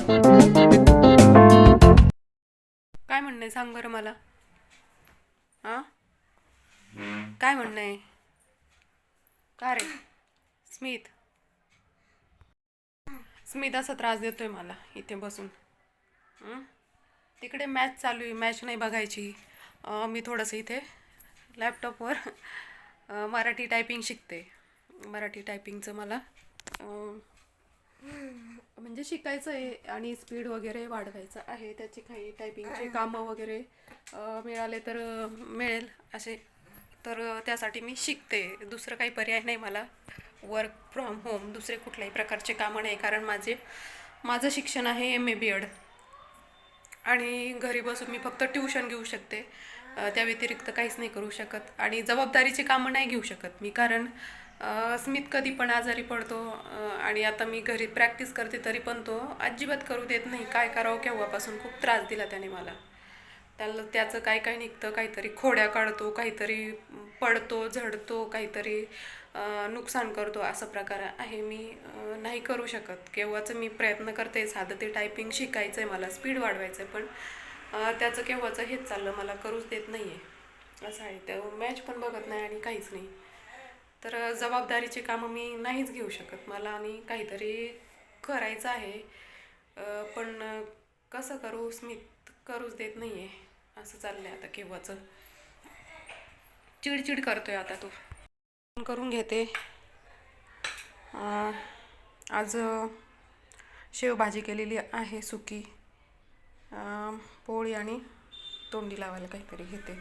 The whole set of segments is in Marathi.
काय म्हणणं आहे सांग बरं मला. हां, काय म्हणणं आहे? का रे स्मित? स्मित असा त्रास देतोय मला इथे बसून. हं? तिकडे मॅच चालू आहे, मॅच नाही बघायची. मी थोडंसं इथे लॅपटॉपवर मराठी टायपिंग शिकते. मराठी टायपिंगचं मला अं, म्हणजे शिकायचं आहे आणि स्पीड वगैरे वाढवायचं आहे. त्याची काही टायपिंगचे कामं वगैरे मिळाले तर मिळेल असे. तर त्यासाठी मी शिकते. दुसरं काही पर्याय नाही मला. वर्क फ्रॉम होम दुसरे कुठल्याही प्रकारचे कामं नाही, कारण माझं शिक्षण आहे MA BEd. आणि घरी बसून मी फक्त ट्युशन घेऊ शकते. त्या व्यतिरिक्त काहीच नाही करू शकत आणि जबाबदारीची कामं नाही घेऊ शकत मी, कारण स्मित कधी पण आजारी पडतो. आणि आता मी घरी प्रॅक्टिस करते तरी पण तो अजिबात करू देत नाही. काय करावं केव्हापासून खूप त्रास दिला त्याने मला. त्याचं काय काय निघतं, काहीतरी खोड्या काढतो, काहीतरी पडतो, झडतो, काहीतरी नुकसान करतो, असा प्रकार आहे. मी नाही करू शकत. केव्हाचं मी प्रयत्न करते, साधं ते टायपिंग शिकायचं आहे मला, स्पीड वाढवायचं आहे, पण त्याचं केव्हाचं हेच चाललं, मला करूच देत नाही आहे असं आहे. त्या मॅच पण बघत नाही आणि काहीच नाही. तर जबाबदारीची कामं मी नाहीच घेऊ शकत मला, आणि काहीतरी करायचं आहे. पण कसं करू, स्मित करूच देत नाही आहे. असं चाललंय आता केव्हाचं. चिडचिड करतोय आता तो. करून घेते. अं, आज शेवभाजी केलेली आहे सुकी. पोळी आणि तोंडी लावायला काहीतरी घेते,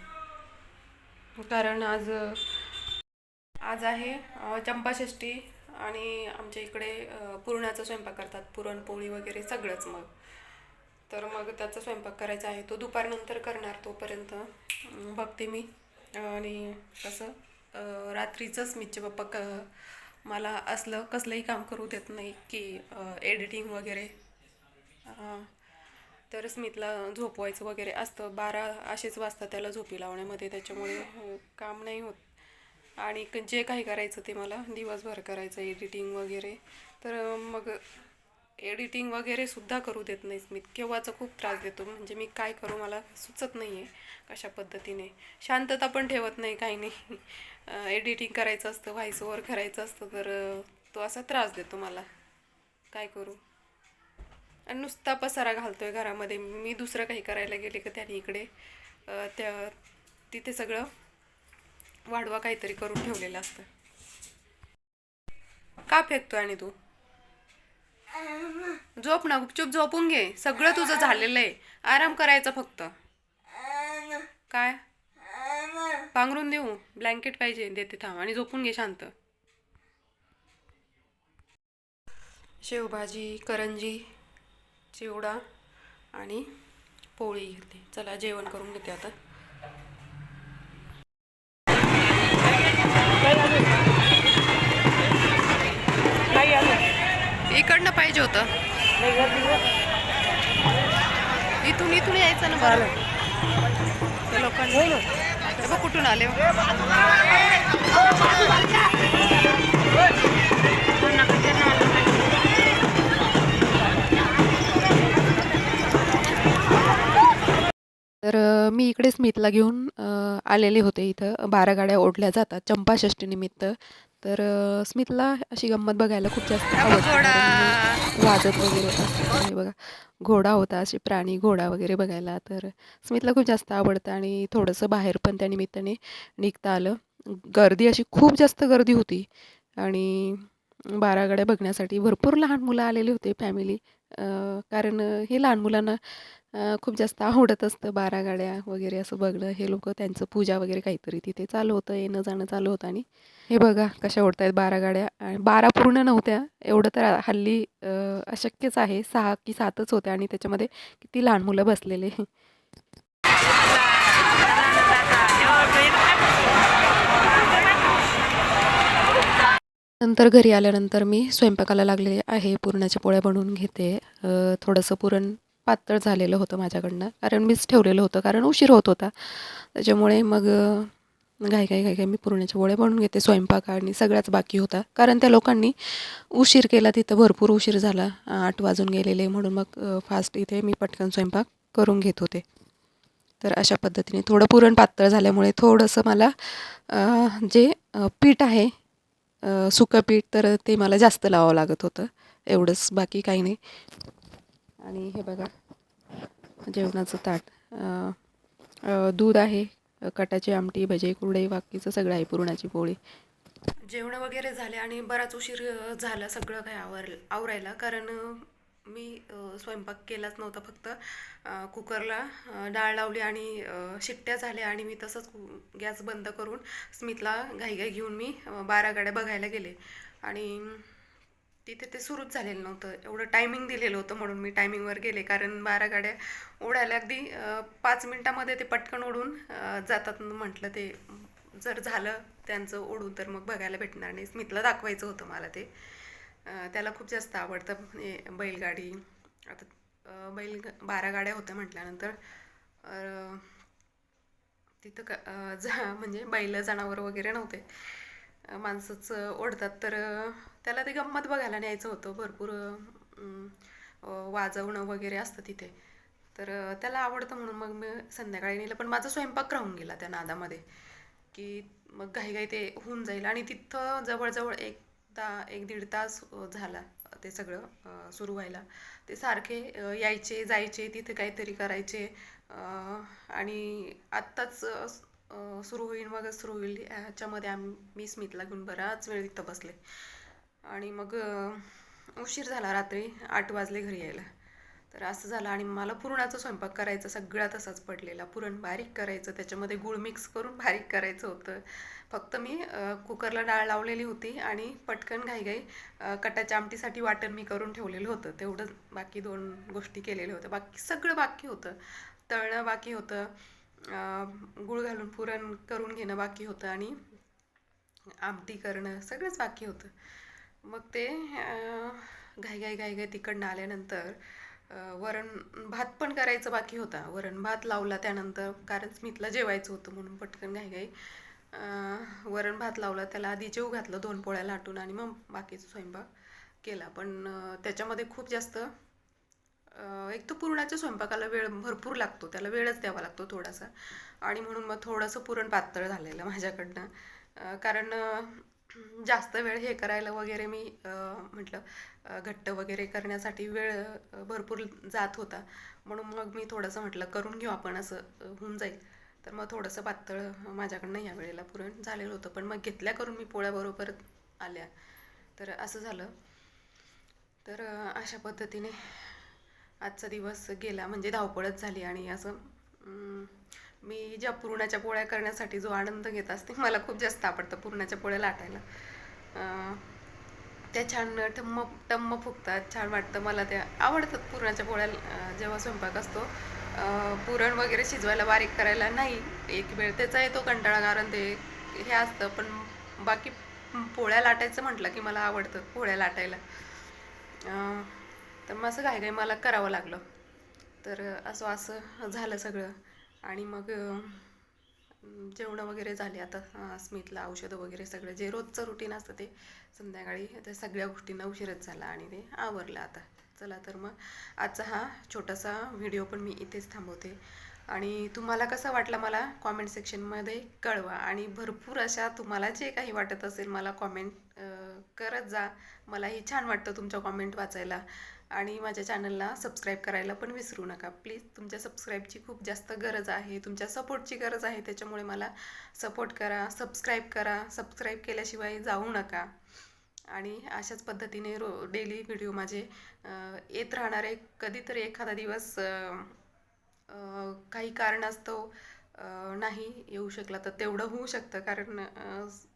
कारण आज आज आहे चंपाषष्ठी. आणि आमच्या इकडे पुरणाचा स्वयंपाक करतात, पुरणपोळी वगैरे सगळंच. तर मग त्याचा स्वयंपाक करायचा आहे, तो दुपारनंतर करणार. तोपर्यंत बघते मी. आणि कसं रात्रीचंच मिरचे पप्पा मला असलं कसलंही काम करू देत नाही, की एडिटिंग वगैरे. तर स्मितला झोपवायचं वगैरे असतं. 12 असेच वाजता त्याला झोपी लावण्यामध्ये, त्याच्यामुळे काम नाही होत. आणि जे काही करायचं ते मला दिवसभर करायचं, एडिटिंग वगैरे. तर मग एडिटिंग वगैरे सुद्धा करू देत नाही स्मित. केव्हाचा खूप त्रास देतो, म्हणजे मी काय करू मला सुचत नाही आहे कशा पद्धतीने. शांतता पण ठेवत नाही, काही नाही. एडिटिंग करायचं असतं, व्हॉइस ओव्हर करायचं असतं, तर तो असा त्रास देतो मला. काय करू? आणि नुसता पसारा घालतोय घरामध्ये. मी दुसरं काही करायला गेले का त्याने इकडे त्या तिथे सगळं वाढवा काहीतरी करून ठेवलेलं असतं. का फेकतोय? आणि तू झोप ना, गुपचूप झोपून घे. सगळं तुझं झालेलं आहे, आराम करायचा फक्त. काय पांघरून देऊ? ब्लँकेट पाहिजे, देते थांब. आणि झोपून घे शांत. शेवभाजी, करंजी, चिवडा आणि पोळी घेते. चला जेवण करून घेते आता. इकडनं पाहिजे होतं, इथून इथून यायचं ना बरं. त्या लोकांनी बघ कुठून आले. तर मी इकडे स्मितला घेऊन आलेले होते. इथं 12 गाड्या ओढल्या जातात चंपाषष्ठीनिमित्त. तर स्मितला अशी गंमत बघायला खूप जास्त आवडते, कारण वाजत वगैरे असतं. हे बघा, घोडा होता, असे प्राणी घोडा वगैरे बघायला. तर स्मितला खूप जास्त आवडतं आणि थोडंसं बाहेर पण त्या निमित्ताने निघता आलं. गर्दी अशी खूप जास्त गर्दी होती, आणि 12 गाड्या बघण्यासाठी भरपूर लहान मुलं आलेले होते, फॅमिली. कारण हे लहान मुलांना खूप जास्त आवडत असतं 12 गाड्या वगैरे असं बघणं. हे लोकं त्यांचं पूजा वगैरे काहीतरी तिथे चालू होतं, येणं जाणं चालू होतं. आणि हे बघा कशा ओढतायत 12 गाड्या. आणि 12 पूर्ण नव्हत्या, एवढं तर हल्ली अशक्यच आहे. 6 की 7च होत्या, आणि त्याच्यामध्ये किती लहान मुलं बसलेले. नंतर घरी आल्यानंतर मी स्वयंपाकाला लागले आहे. पुरणाच्या पोळ्या बनवून घेते. थोडंसं पुरण पातळ झालेलं होतं माझ्याकडनं, कारण मीच ठेवलेलं होतं, कारण उशीर होत होता. त्याच्यामुळे मग घाई मी पुरणाच्या पोळ्या बनवून घेते. स्वयंपाक आणि सगळ्याच बाकी होता, कारण त्या लोकांनी उशीर केला, तिथं भरपूर उशीर झाला. 8 वाजून गेलेले, म्हणून मग फास्ट इथे मी पटकन स्वयंपाक करून घेत होते. तर अशा पद्धतीने थोडं पुरण पातळ झाल्यामुळे थोडंसं मला जे पीठ आहे सुकं पीठ, तर ते मला जास्त लावावं लागत होतं. एवढंच, बाकी काही नाही. आणि हे बघा जेवणाचं ताट, दूध आहे, कटाची आमटी, भजे, कुरडई, बाकीचं सगळं आहे, पुरणाची पोळी. जेवण वगैरे झाले आणि बराच उशीर झाला सगळं काही आवरायला, कारण मी स्वयंपाक केलाच नव्हता. फक्त कुकरला डाळ लावली आणि शिट्ट्या झाल्या आणि मी तसंच गॅस बंद करून स्मितला घाईघाई घेऊन मी 12 गाड्या बघायला गेले. आणि तिथे ते सुरूच झालेलं नव्हतं. एवढं टायमिंग दिलेलं होतं म्हणून मी टायमिंगवर गेले, कारण 12 गाड्या ओढायला अगदी 5 मिनटामध्ये ते पटकन ओढून जातात. म्हटलं ते जर झालं त्यांचं ओढून तर मग बघायला भेटणार नाही. स्मितला दाखवायचं होतं मला ते. त्याला खूप जास्त आवडतं म्हणजे बैलगाडी. आता 12 गाड्या होत्या म्हटल्यानंतर तिथं म्हणजे बैल जनावर वगैरे नव्हते, माणसंच ओढतात. तर त्याला ते गंमत बघायला न्यायचं होतं. भरपूर वाजवणं वगैरे असतं तिथे. तर त्याला आवडतं म्हणून मग मी संध्याकाळी नेलं, पण माझा स्वयंपाक राहून गेला त्या नादामध्ये, की मग घाईघाई ते होऊन जाईल. आणि तिथं जवळजवळ 1-1.5 तास झाला ते सगळं सुरू व्हायला. ते सारखे यायचे जायचे, तिथे काहीतरी करायचे. आणि आत्ताच सुरू होईल, मगच सुरू होईल ह्याच्यामध्ये मी स्मितला घेऊन बराच वेळ तिथं बसले. आणि मग उशीर झाला, रात्री 8 वाजले घरी यायला. तर असं झालं. आणि मला पुरणाचा स्वयंपाक करायचा सगळा तसाच पडलेला. पुरण बारीक करायचं, त्याच्यामध्ये गूळ मिक्स करून बारीक करायचं होतं. फक्त मी कुकरला डाळ लावलेली होती आणि पटकन घाईघाई कटाच्या आमटीसाठी वाटण मी करून ठेवलेलं होतं. तेवढंच, बाकी 2 गोष्टी केलेल्या होत्या. बाकी सगळं बाकी होतं. तळणं बाकी होतं, गूळ घालून पुरण करून घेणं बाकी होतं, आणि आमटी करणं सगळंच बाकी होतं. मग ते घाईघाई तिकडनं आल्यानंतर वरण भात पण करायचं बाकी होता. वरण भात लावला त्यानंतर, कारण स्मितला जेवायचं होतं म्हणून पटकन घाईघाई वरण भात लावला. त्याला आधी जेवू घातलं 2 पोळ्या लाटून, आणि मग बाकीचा स्वयंपाक केला. पण त्याच्यामध्ये खूप जास्त एक तर पुरणाच्या स्वयंपाकाला वेळ भरपूर लागतो, त्याला वेळच द्यावा लागतो थोडासा. आणि म्हणून मग थोडंसं पुरण पातळ झालेलं माझ्याकडनं, कारण जास्त वेळ हे करायला वगैरे मी म्हटलं घट्ट वगैरे करण्यासाठी वेळ भरपूर जात होता. म्हणून मग मी थोडंसं म्हटलं करून घेऊ आपण, असं होऊन जाईल. तर मग थोडंसं पातळ माझ्याकडनं या वेळेला पुरण झालेलं होतं. पण मग घेतल्या करून मी पोळ्याबरोबर आल्या, तर असं झालं. तर अशा पद्धतीने आजचा दिवस गेला, म्हणजे धावपळच झाली. आणि असं मी ज्या पुरणाच्या पोळ्या करण्यासाठी जो आनंद घेत असते, मला खूप जास्त आवडतं पुरणाच्या पोळ्या लाटायला. त्या छान टम्म टम्म फुगतात, छान वाटतं. मला त्या आवडतात पुरणाच्या पोळ्या. जेव्हा स्वयंपाक असतो, पुरण वगैरे शिजवायला, बारीक करायला नाही, एक वेळ त्याचा येतो कंटाळा, कारण ते हे असतं. पण बाकी पोळ्या लाटायचं म्हटलं की मला आवडतं पोळ्या लाटायला. तर मग असं घाईघाई मला करावं लागलं. तर असं झालं सगळं. आणि मग जेवणं वगैरे झाले. आता स्मितला औषधं वगैरे सगळं जे रोजचं रुटीन असतं ते संध्याकाळी, त्या सगळ्या गोष्टींना उशीरच झाला आणि ते आवरलं आता. चला, तर मग आजचा हा छोटासा व्हिडिओ पण मी इथेच थांबवते. आणि तुम्हाला कसा वाटला मला कॉमेंट सेक्शनमध्ये कळवा. आणि भरपूर अशा तुम्हाला जे काही वाटत असेल मला कॉमेंट करत जा. मलाही छान वाटतं तुमच्या कॉमेंट वाचायला. आणि माझ्या चॅनलला सबस्क्राईब करायला पण विसरू नका प्लीज. तुमच्या सबस्क्राईबची खूप जास्त गरज आहे, तुमच्या सपोर्टची गरज आहे. त्याच्यामुळे मला सपोर्ट करा, सबस्क्राईब करा. सबस्क्राईब केल्याशिवाय जाऊ नका. आणि अशाच पद्धतीने डेली व्हिडिओ माझे येत राहणार आहे. कधीतरी एखादा दिवस काही कारणास्तव नाही येऊ शकला तर तेवढं होऊ शकतं, कारण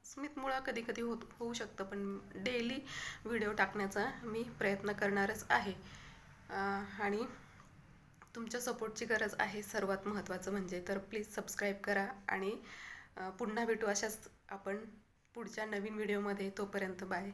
स्मितमुळं कधी कधी होऊ शकतं. पण डेली व्हिडिओ टाकण्याचा मी प्रयत्न करणारच आहे. आणि तुमच्या सपोर्टची गरज आहे सर्वात महत्त्वाचं म्हणजे. तर प्लीज सबस्क्राईब करा. आणि पुन्हा भेटू अशाच आपण पुढच्या नवीन व्हिडिओमध्ये. तोपर्यंत बाय.